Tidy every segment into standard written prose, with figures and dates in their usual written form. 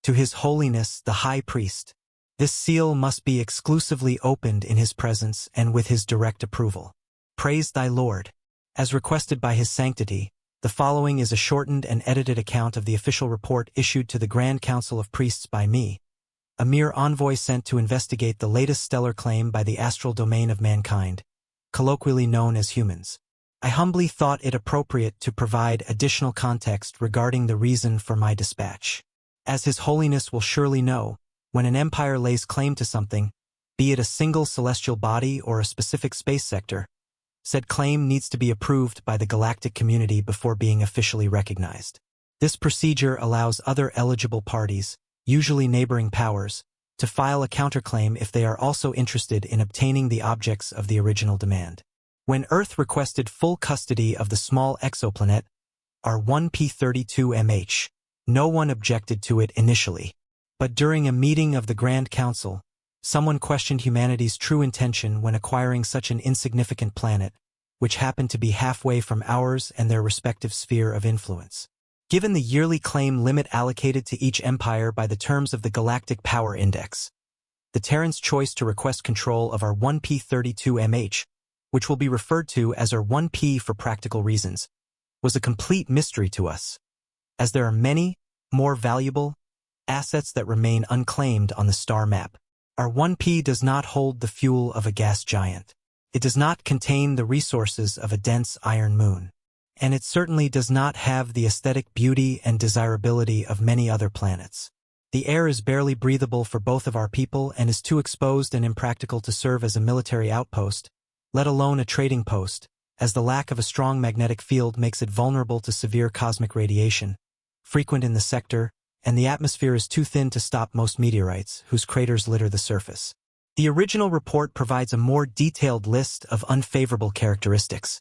To His Holiness the High Priest. This seal must be exclusively opened in his presence and with his direct approval. Praise thy Lord. As requested by His Sanctity, the following is a shortened and edited account of the official report issued to the Grand Council of Priests by me, a mere envoy sent to investigate the latest stellar claim by the astral domain of mankind, colloquially known as humans. I humbly thought it appropriate to provide additional context regarding the reason for my dispatch. As His Holiness will surely know, when an empire lays claim to something, be it a single celestial body or a specific space sector, said claim needs to be approved by the galactic community before being officially recognized. This procedure allows other eligible parties, usually neighboring powers, to file a counterclaim if they are also interested in obtaining the objects of the original demand. When Earth requested full custody of the small exoplanet, R1P32MH, no one objected to it initially. But during a meeting of the Grand Council, someone questioned humanity's true intention when acquiring such an insignificant planet, which happened to be halfway from ours and their respective sphere of influence. Given the yearly claim limit allocated to each empire by the terms of the Galactic Power Index, the Terran's choice to request control of our 1P32MH, which will be referred to as our 1P for practical reasons, was a complete mystery to us, as there are many, more valuable, assets that remain unclaimed on the star map. Our 1P does not hold the fuel of a gas giant. It does not contain the resources of a dense iron moon. And it certainly does not have the aesthetic beauty and desirability of many other planets. The air is barely breathable for both of our people and is too exposed and impractical to serve as a military outpost, let alone a trading post, as the lack of a strong magnetic field makes it vulnerable to severe cosmic radiation, frequent in the sector, and the atmosphere is too thin to stop most meteorites, whose craters litter the surface. The original report provides a more detailed list of unfavorable characteristics.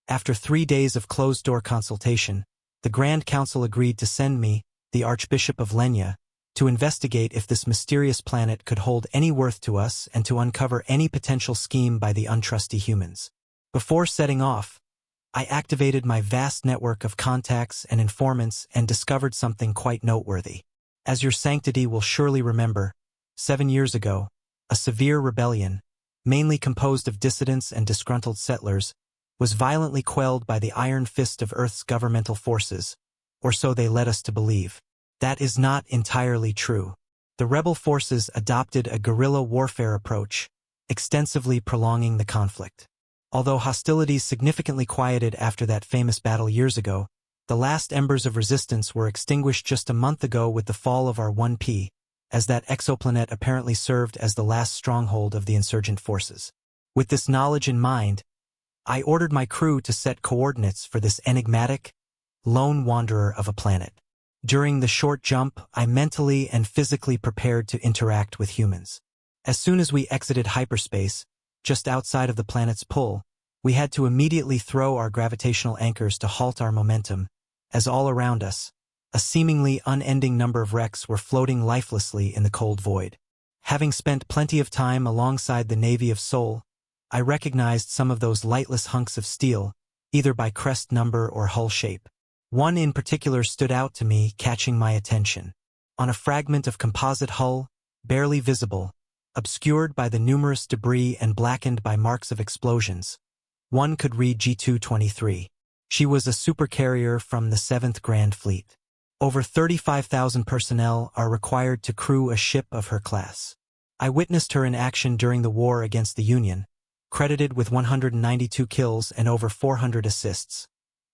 After 3 days of closed-door consultation, the Grand Council agreed to send me, the Archbishop of Lenya, to investigate if this mysterious planet could hold any worth to us and to uncover any potential scheme by the untrusty humans. Before setting off, I activated my vast network of contacts and informants and discovered something quite noteworthy. As your sanctity will surely remember, 7 years ago, a severe rebellion, mainly composed of dissidents and disgruntled settlers, was violently quelled by the iron fist of Earth's governmental forces, or so they led us to believe. That is not entirely true. The rebel forces adopted a guerrilla warfare approach, extensively prolonging the conflict. Although hostilities significantly quieted after that famous battle years ago, the last embers of resistance were extinguished just a month ago with the fall of our 1P, as that exoplanet apparently served as the last stronghold of the insurgent forces. With this knowledge in mind, I ordered my crew to set coordinates for this enigmatic, lone wanderer of a planet. During the short jump, I mentally and physically prepared to interact with humans. As soon as we exited hyperspace, just outside of the planet's pull, we had to immediately throw our gravitational anchors to halt our momentum, as all around us, a seemingly unending number of wrecks were floating lifelessly in the cold void. Having spent plenty of time alongside the Navy of Sol, I recognized some of those lightless hunks of steel, either by crest number or hull shape. One in particular stood out to me, catching my attention. On a fragment of composite hull, barely visible, obscured by the numerous debris and blackened by marks of explosions, one could read G223. She was a supercarrier from the 7th Grand Fleet. Over 35,000 personnel are required to crew a ship of her class. I witnessed her in action during the war against the Union, credited with 192 kills and over 400 assists.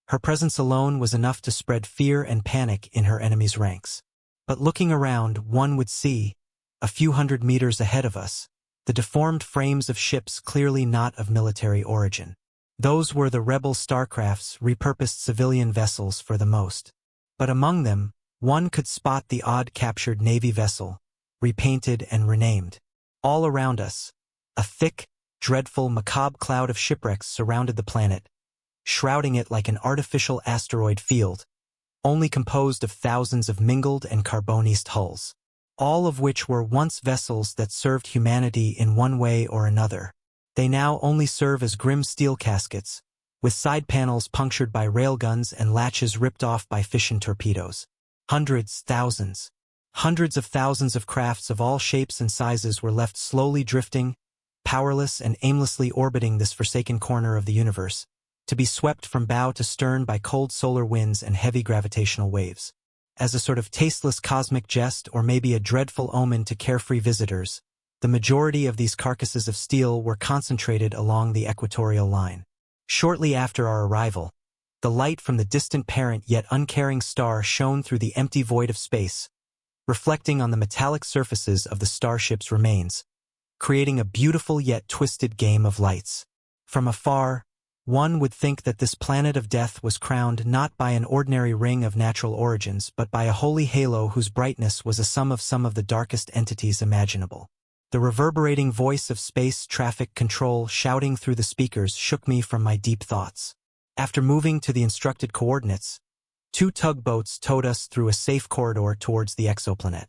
Her presence alone was enough to spread fear and panic in her enemy's ranks. But looking around, one would see, a few hundred meters ahead of us, the deformed frames of ships clearly not of military origin. Those were the rebel starcrafts, repurposed civilian vessels for the most. But among them, one could spot the odd captured Navy vessel, repainted and renamed. All around us, a thick, dreadful, macabre cloud of shipwrecks surrounded the planet, shrouding it like an artificial asteroid field, only composed of thousands of mingled and carbonised hulls, all of which were once vessels that served humanity in one way or another. They now only serve as grim steel caskets, with side panels punctured by railguns and latches ripped off by fission torpedoes. Hundreds, thousands, Hundreds of thousands of crafts of all shapes and sizes were left slowly drifting, powerless and aimlessly orbiting this forsaken corner of the universe, to be swept from bow to stern by cold solar winds and heavy gravitational waves. As a sort of tasteless cosmic jest or maybe a dreadful omen to carefree visitors, the majority of these carcasses of steel were concentrated along the equatorial line. Shortly after our arrival, the light from the distant parent yet uncaring star shone through the empty void of space, reflecting on the metallic surfaces of the starship's remains, creating a beautiful yet twisted game of lights. From afar, one would think that this planet of death was crowned not by an ordinary ring of natural origins but by a holy halo whose brightness was a sum of some of the darkest entities imaginable. The reverberating voice of space traffic control shouting through the speakers shook me from my deep thoughts. After moving to the instructed coordinates, 2 tugboats towed us through a safe corridor towards the exoplanet.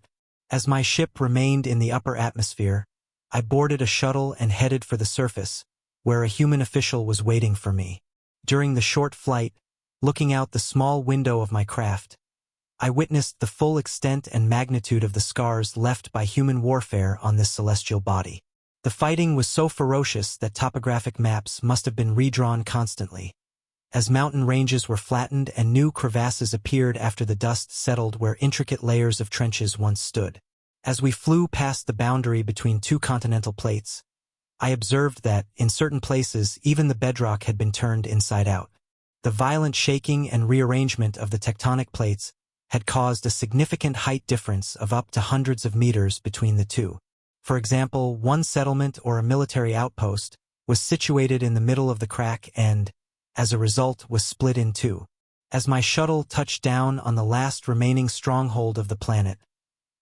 As my ship remained in the upper atmosphere, I boarded a shuttle and headed for the surface, where a human official was waiting for me. During the short flight, looking out the small window of my craft, I witnessed the full extent and magnitude of the scars left by human warfare on this celestial body. The fighting was so ferocious that topographic maps must have been redrawn constantly, as mountain ranges were flattened and new crevasses appeared after the dust settled where intricate layers of trenches once stood. As we flew past the boundary between 2 continental plates, I observed that, in certain places, even the bedrock had been turned inside out. The violent shaking and rearrangement of the tectonic plates had caused a significant height difference of up to hundreds of meters between the two. For example, one settlement or a military outpost was situated in the middle of the crack and, as a result, was split in two. As my shuttle touched down on the last remaining stronghold of the planet,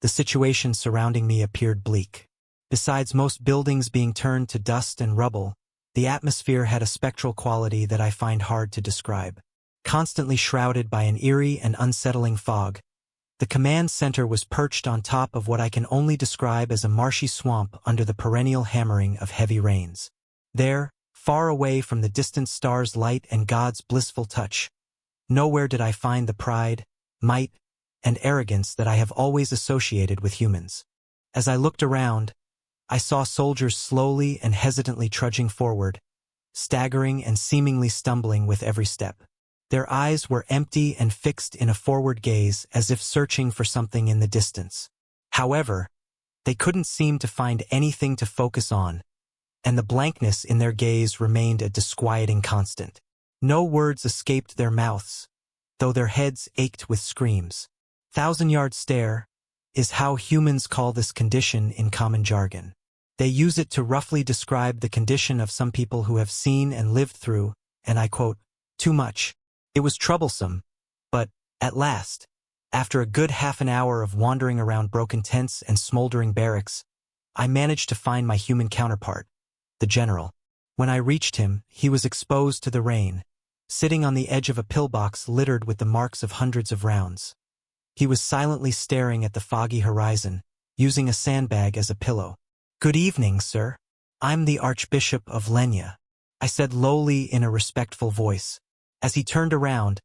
the situation surrounding me appeared bleak. Besides most buildings being turned to dust and rubble, the atmosphere had a spectral quality that I find hard to describe. Constantly shrouded by an eerie and unsettling fog, the command center was perched on top of what I can only describe as a marshy swamp under the perennial hammering of heavy rains. There, far away from the distant stars' light and God's blissful touch, nowhere did I find the pride, might, and arrogance that I have always associated with humans. As I looked around, I saw soldiers slowly and hesitantly trudging forward, staggering and seemingly stumbling with every step. Their eyes were empty and fixed in a forward gaze as if searching for something in the distance. However, they couldn't seem to find anything to focus on, and the blankness in their gaze remained a disquieting constant. No words escaped their mouths, though their heads ached with screams. Thousand-yard stare is how humans call this condition in common jargon. They use it to roughly describe the condition of some people who have seen and lived through, and I quote, too much. It was troublesome, but, at last, after a good half an hour of wandering around broken tents and smoldering barracks, I managed to find my human counterpart, the general. When I reached him, he was exposed to the rain, sitting on the edge of a pillbox littered with the marks of hundreds of rounds. He was silently staring at the foggy horizon, using a sandbag as a pillow. "Good evening, sir. I'm the Archbishop of Lenya," I said lowly in a respectful voice. As he turned around,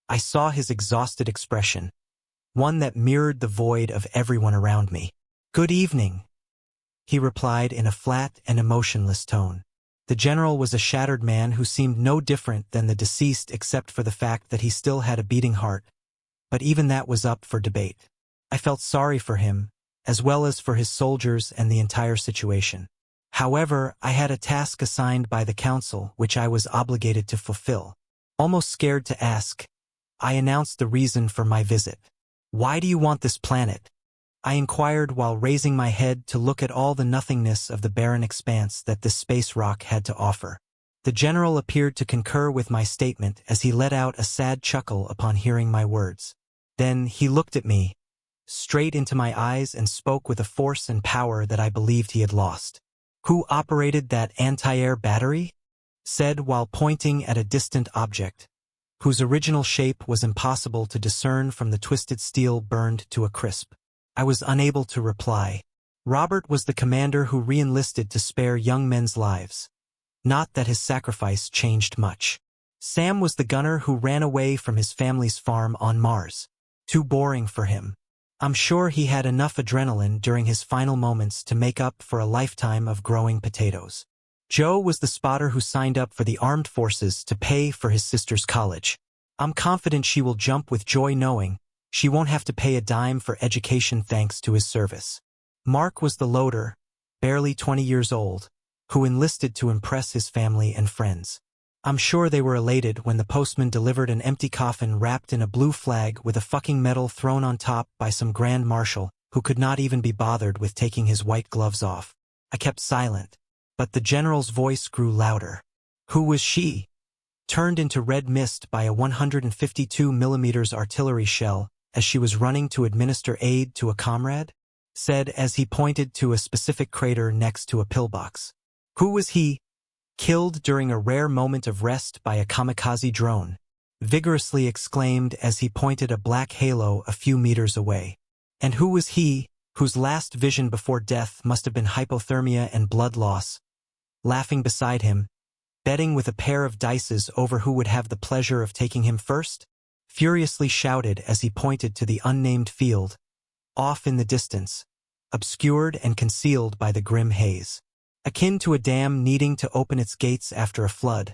I saw his exhausted expression, one that mirrored the void of everyone around me. "Good evening," he replied in a flat and emotionless tone. The general was a shattered man who seemed no different than the deceased except for the fact that he still had a beating heart, but even that was up for debate. I felt sorry for him, as well as for his soldiers and the entire situation. However, I had a task assigned by the council which I was obligated to fulfill. Almost scared to ask, I announced the reason for my visit. "Why do you want this planet?" I inquired while raising my head to look at all the nothingness of the barren expanse that this space rock had to offer. The general appeared to concur with my statement as he let out a sad chuckle upon hearing my words. Then he looked at me, straight into my eyes, and spoke with a force and power that I believed he had lost. "Who operated that anti-air battery?" said while pointing at a distant object, whose original shape was impossible to discern from the twisted steel burned to a crisp. I was unable to reply. Robert was the commander who re-enlisted to spare young men's lives. Not that his sacrifice changed much. Sam was the gunner who ran away from his family's farm on Mars. Too boring for him. I'm sure he had enough adrenaline during his final moments to make up for a lifetime of growing potatoes. Joe was the spotter who signed up for the armed forces to pay for his sister's college. I'm confident she will jump with joy knowing she won't have to pay a dime for education thanks to his service. Mark was the loader, barely 20 years old, who enlisted to impress his family and friends. I'm sure they were elated when the postman delivered an empty coffin wrapped in a blue flag with a fucking medal thrown on top by some grand marshal who could not even be bothered with taking his white gloves off. I kept silent, but the general's voice grew louder. Who was she? Turned into red mist by a 152mm artillery shell as she was running to administer aid to a comrade? Said as he pointed to a specific crater next to a pillbox. Who was he? Killed during a rare moment of rest by a kamikaze drone. Vigorously exclaimed as he pointed a black halo a few meters away. And who was he, whose last vision before death must have been hypothermia and blood loss? Laughing beside him, betting with a pair of dices over who would have the pleasure of taking him first? Furiously shouted as he pointed to the unnamed field, off in the distance, obscured and concealed by the grim haze. Akin to a dam needing to open its gates after a flood,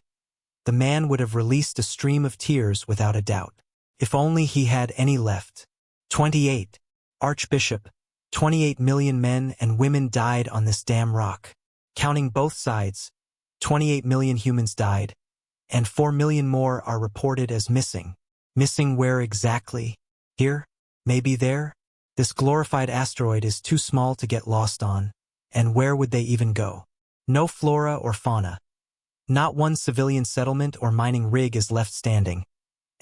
the man would have released a stream of tears without a doubt. If only he had any left. 28. Archbishop. 28 million men and women died on this damn rock. Counting both sides, 28 million humans died, and 4 million more are reported as missing. Missing where exactly? Here? Maybe there? This glorified asteroid is too small to get lost on. And where would they even go? No flora or fauna. Not one civilian settlement or mining rig is left standing.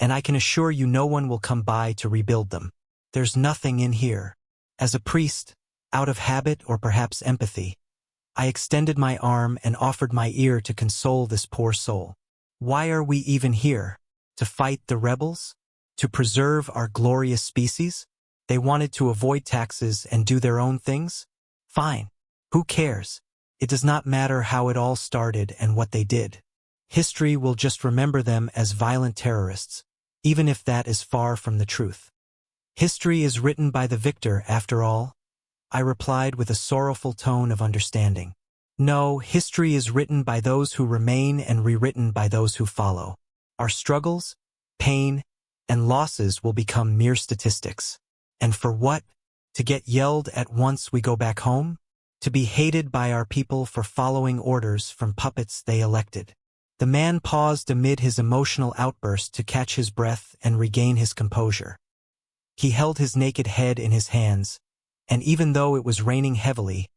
And I can assure you no one will come by to rebuild them. There's nothing in here. As a priest, out of habit or perhaps empathy, I extended my arm and offered my ear to console this poor soul. Why are we even here? To fight the rebels? To preserve our glorious species? They wanted to avoid taxes and do their own things? Fine. Who cares? It does not matter how it all started and what they did. History will just remember them as violent terrorists, even if that is far from the truth. History is written by the victor, after all, I replied with a sorrowful tone of understanding. No, history is written by those who remain and rewritten by those who follow. Our struggles, pain, and losses will become mere statistics. And for what? To get yelled at once we go back home? To be hated by our people for following orders from puppets they elected. The man paused amid his emotional outburst to catch his breath and regain his composure. He held his naked head in his hands, and even though it was raining heavily,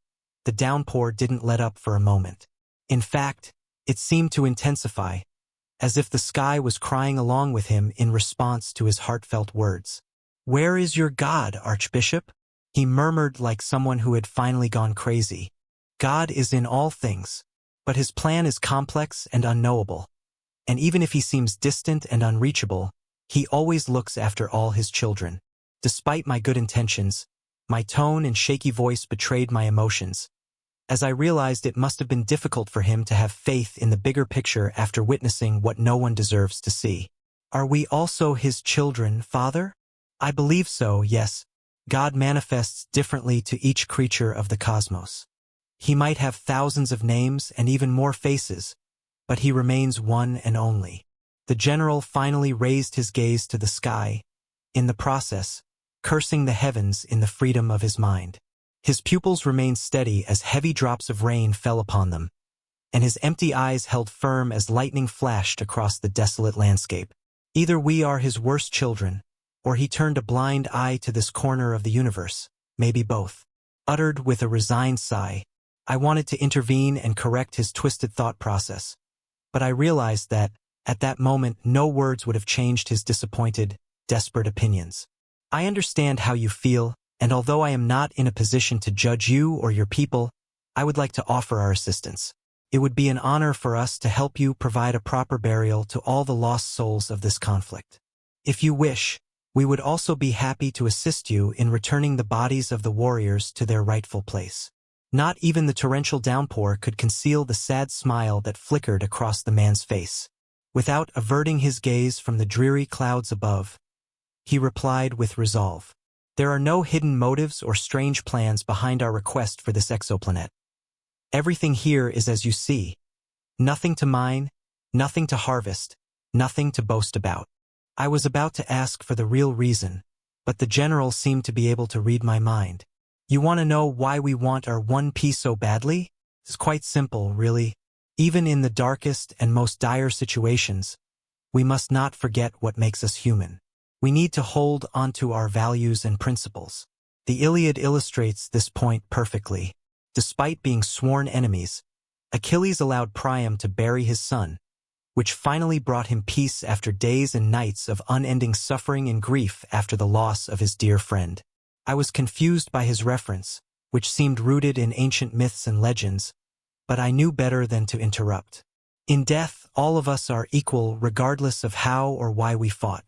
the downpour didn't let up for a moment. In fact, it seemed to intensify, as if the sky was crying along with him in response to his heartfelt words. "Where is your God, Archbishop?" He murmured like someone who had finally gone crazy. God is in all things, but his plan is complex and unknowable. And even if he seems distant and unreachable, he always looks after all his children. Despite my good intentions, my tone and shaky voice betrayed my emotions, as I realized it must have been difficult for him to have faith in the bigger picture after witnessing what no one deserves to see. Are we also his children, Father? I believe so, yes. God manifests differently to each creature of the cosmos. He might have thousands of names and even more faces, but he remains one and only. The general finally raised his gaze to the sky, in the process, cursing the heavens in the freedom of his mind. His pupils remained steady as heavy drops of rain fell upon them, and his empty eyes held firm as lightning flashed across the desolate landscape. Either we are his worst children, or he turned a blind eye to this corner of the universe, maybe both. Uttered with a resigned sigh, I wanted to intervene and correct his twisted thought process, but I realized that, at that moment, no words would have changed his disappointed, desperate opinions. I understand how you feel, and although I am not in a position to judge you or your people, I would like to offer our assistance. It would be an honor for us to help you provide a proper burial to all the lost souls of this conflict. If you wish, we would also be happy to assist you in returning the bodies of the warriors to their rightful place. Not even the torrential downpour could conceal the sad smile that flickered across the man's face. Without averting his gaze from the dreary clouds above, he replied with resolve. There are no hidden motives or strange plans behind our request for this exoplanet. Everything here is as you see. Nothing to mine, nothing to harvest, nothing to boast about. I was about to ask for the real reason, but the general seemed to be able to read my mind. You want to know why we want our one piece so badly? It's quite simple, really. Even in the darkest and most dire situations, we must not forget what makes us human. We need to hold onto our values and principles. The Iliad illustrates this point perfectly. Despite being sworn enemies, Achilles allowed Priam to bury his son, which finally brought him peace after days and nights of unending suffering and grief after the loss of his dear friend. I was confused by his reference, which seemed rooted in ancient myths and legends, but I knew better than to interrupt. In death, all of us are equal regardless of how or why we fought.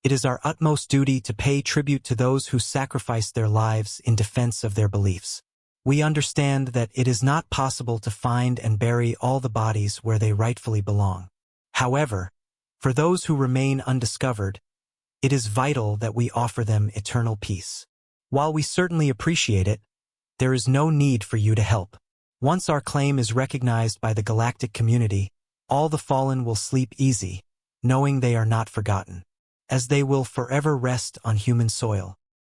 It is our utmost duty to pay tribute to those who sacrificed their lives in defense of their beliefs. We understand that it is not possible to find and bury all the bodies where they rightfully belong. However, for those who remain undiscovered, it is vital that we offer them eternal peace. While we certainly appreciate it, there is no need for you to help. Once our claim is recognized by the galactic community, all the fallen will sleep easy, knowing they are not forgotten, as they will forever rest on human soil.